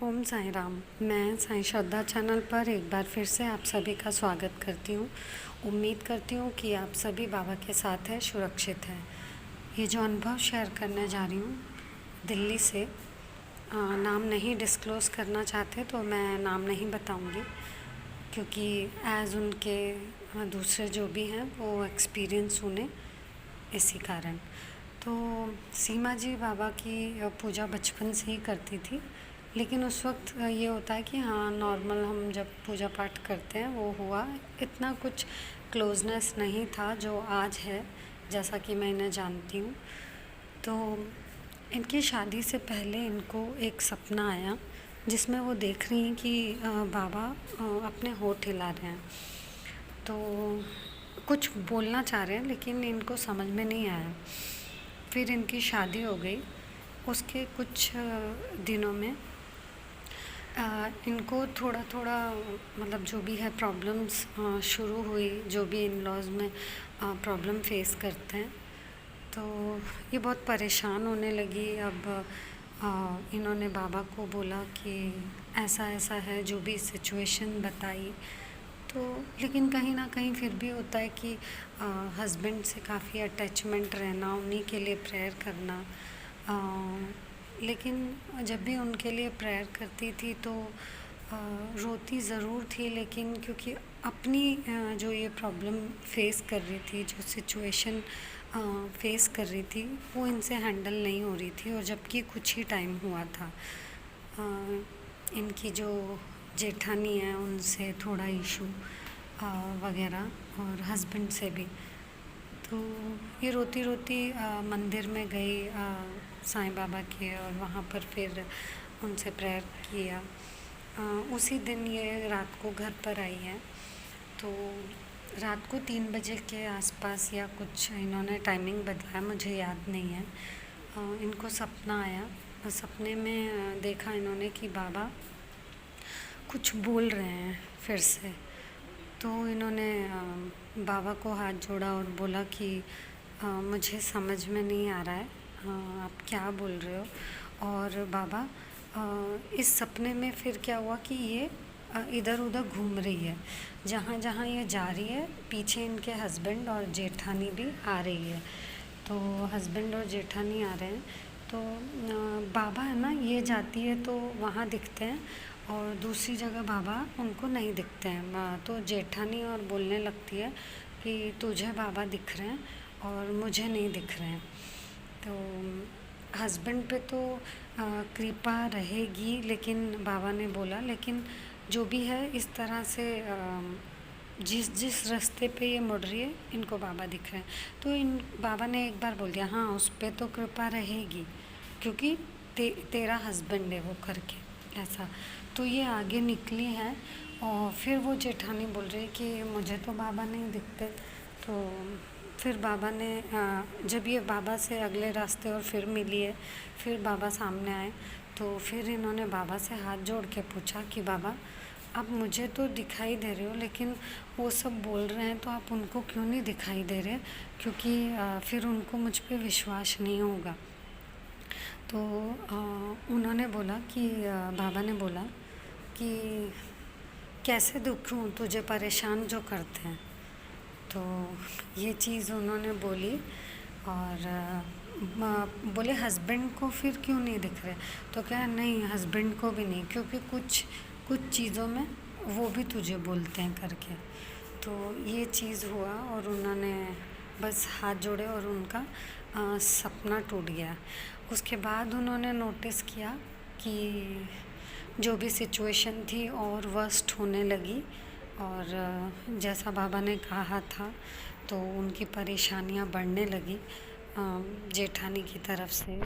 ओम साईं राम। मैं साईं श्रद्धा चैनल पर एक बार फिर से आप सभी का स्वागत करती हूँ। उम्मीद करती हूँ कि आप सभी बाबा के साथ हैं, सुरक्षित हैं। ये जो अनुभव शेयर करने जा रही हूँ दिल्ली से, नाम नहीं डिस्क्लोज़ करना चाहते तो मैं नाम नहीं बताऊँगी, क्योंकि एज़ उनके दूसरे जो भी हैं वो एक्सपीरियंस सुने, इसी कारण। तो सीमा जी बाबा की पूजा बचपन से ही करती थी, लेकिन उस वक्त ये होता है कि हाँ, नॉर्मल हम जब पूजा पाठ करते हैं वो हुआ, इतना कुछ क्लोजनेस नहीं था जो आज है, जैसा कि मैं इन्हें जानती हूँ। तो इनकी शादी से पहले इनको एक सपना आया जिसमें वो देख रही हैं कि बाबा अपने होठ हिला रहे हैं। तो कुछ बोलना चाह रहे हैं लेकिन इनको समझ में नहीं आया। फिर इनकी शादी हो गई। उसके कुछ दिनों में इनको थोड़ा थोड़ा मतलब जो भी है प्रॉब्लम्स शुरू हुई, जो भी इन लॉज में प्रॉब्लम फेस करते हैं। तो ये बहुत परेशान होने लगी। अब इन्होंने बाबा को बोला कि ऐसा ऐसा है, जो भी सिचुएशन बताई। तो लेकिन कहीं ना कहीं फिर भी होता है कि हस्बैंड से काफ़ी अटैचमेंट रहना, उन्हीं के लिए प्रेयर करना। लेकिन जब भी उनके लिए प्रेयर करती थी तो रोती ज़रूर थी, लेकिन क्योंकि अपनी जो ये प्रॉब्लम फेस कर रही थी, जो सिचुएशन फेस कर रही थी, वो इनसे हैंडल नहीं हो रही थी। और जबकि कुछ ही टाइम हुआ था, इनकी जो जेठानी है उनसे थोड़ा इशू वगैरह, और हस्बैंड से भी। तो ये रोती रोती मंदिर में गई साईं बाबा के, और वहाँ पर फिर उनसे प्रेयर किया। उसी दिन ये रात को घर पर आई है। तो रात को 3 बजे के आसपास या कुछ इन्होंने टाइमिंग बताया, मुझे याद नहीं है। इनको सपना आया। सपने में देखा इन्होंने कि बाबा कुछ बोल रहे हैं फिर से। तो इन्होंने बाबा को हाथ जोड़ा और बोला कि मुझे समझ में नहीं आ रहा है, आप क्या बोल रहे हो। और बाबा इस सपने में फिर क्या हुआ कि ये इधर उधर घूम रही है, जहाँ जहाँ ये जा रही है पीछे इनके हस्बैंड और जेठानी भी आ रही है। तो हस्बैंड और जेठानी आ रहे हैं, तो बाबा है ना, ये जाती है तो वहाँ दिखते हैं, और दूसरी जगह बाबा उनको नहीं दिखते हैं। तो जेठानी और बोलने लगती है कि तुझे बाबा दिख रहे हैं और मुझे नहीं दिख रहे हैं। तो हस्बैंड पे तो कृपा रहेगी, लेकिन बाबा ने बोला लेकिन जो भी है इस तरह से जिस जिस रास्ते पे ये मुड़ रही है इनको बाबा दिख रहे हैं। तो इन बाबा ने एक बार बोल दिया, हाँ उस पे तो कृपा रहेगी, क्योंकि तेरा हस्बैंड है वो करके, ऐसा। तो ये आगे निकली है, और फिर वो जेठानी बोल रही है कि मुझे तो बाबा नहीं दिखते। तो फिर बाबा ने जब ये बाबा से अगले रास्ते और फिर मिली है, फिर बाबा सामने आए। तो फिर इन्होंने बाबा से हाथ जोड़ के पूछा कि बाबा आप मुझे तो दिखाई दे रहे हो, लेकिन वो सब बोल रहे हैं तो आप उनको क्यों नहीं दिखाई दे रहे, क्योंकि फिर उनको मुझ पे विश्वास नहीं होगा। तो उन्होंने बोला कि बाबा ने बोला कि कैसे दुखूं तुझे परेशान जो करते हैं। तो ये चीज़ उन्होंने बोली, और बोले हस्बैंड को फिर क्यों नहीं दिख रहे। तो क्या, नहीं हस्बैंड को भी नहीं, क्योंकि कुछ कुछ चीज़ों में वो भी तुझे बोलते हैं करके। तो ये चीज़ हुआ, और उन्होंने बस हाथ जोड़े और उनका सपना टूट गया। उसके बाद उन्होंने नोटिस किया कि जो भी सिचुएशन थी और वर्स्ट होने लगी, और जैसा बाबा ने कहा था तो उनकी परेशानियां बढ़ने लगी। जेठानी की तरफ से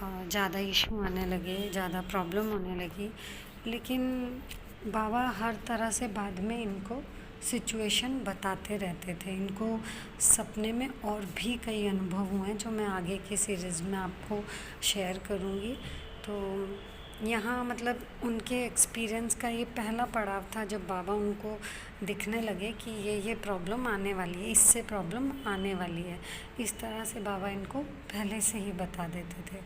ज़्यादा इशू आने लगे, ज़्यादा प्रॉब्लम होने लगी। लेकिन बाबा हर तरह से बाद में इनको सिचुएशन बताते रहते थे। इनको सपने में और भी कई अनुभव हुए हैं जो मैं आगे की सीरीज़ में आपको शेयर करूँगी। तो यहाँ मतलब उनके एक्सपीरियंस का ये पहला पड़ाव था, जब बाबा उनको दिखने लगे कि ये प्रॉब्लम आने वाली है, इससे प्रॉब्लम आने वाली है। इस तरह से बाबा इनको पहले से ही बता देते थे।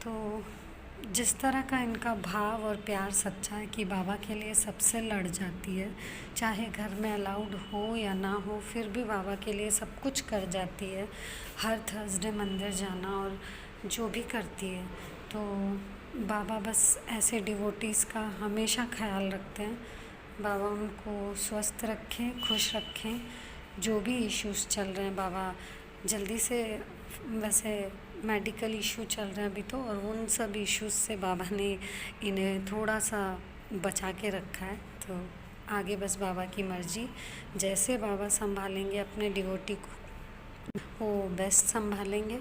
तो जिस तरह का इनका भाव और प्यार सच्चा है कि बाबा के लिए सबसे लड़ जाती है, चाहे घर में अलाउड हो या ना हो, फिर भी बाबा के लिए सब कुछ कर जाती है। हर थर्सडे मंदिर जाना और जो भी करती है, तो बाबा बस ऐसे डिवोटीज़ का हमेशा ख्याल रखते हैं। बाबा उनको स्वस्थ रखें, खुश रखें। जो भी इश्यूज़ चल रहे हैं, बाबा जल्दी से, वैसे मेडिकल इशू चल रहे हैं अभी तो, और उन सब इश्यूज़ से बाबा ने इन्हें थोड़ा सा बचा के रखा है। तो आगे बस बाबा की मर्ज़ी, जैसे बाबा संभालेंगे अपने डिवोटी को, वो बेस्ट संभालेंगे।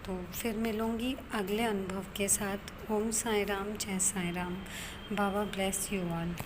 तो फिर मिलूँगी अगले अनुभव के साथ। ओम साई राम, जय साई राम। बाबा ब्लेस यू ऑल।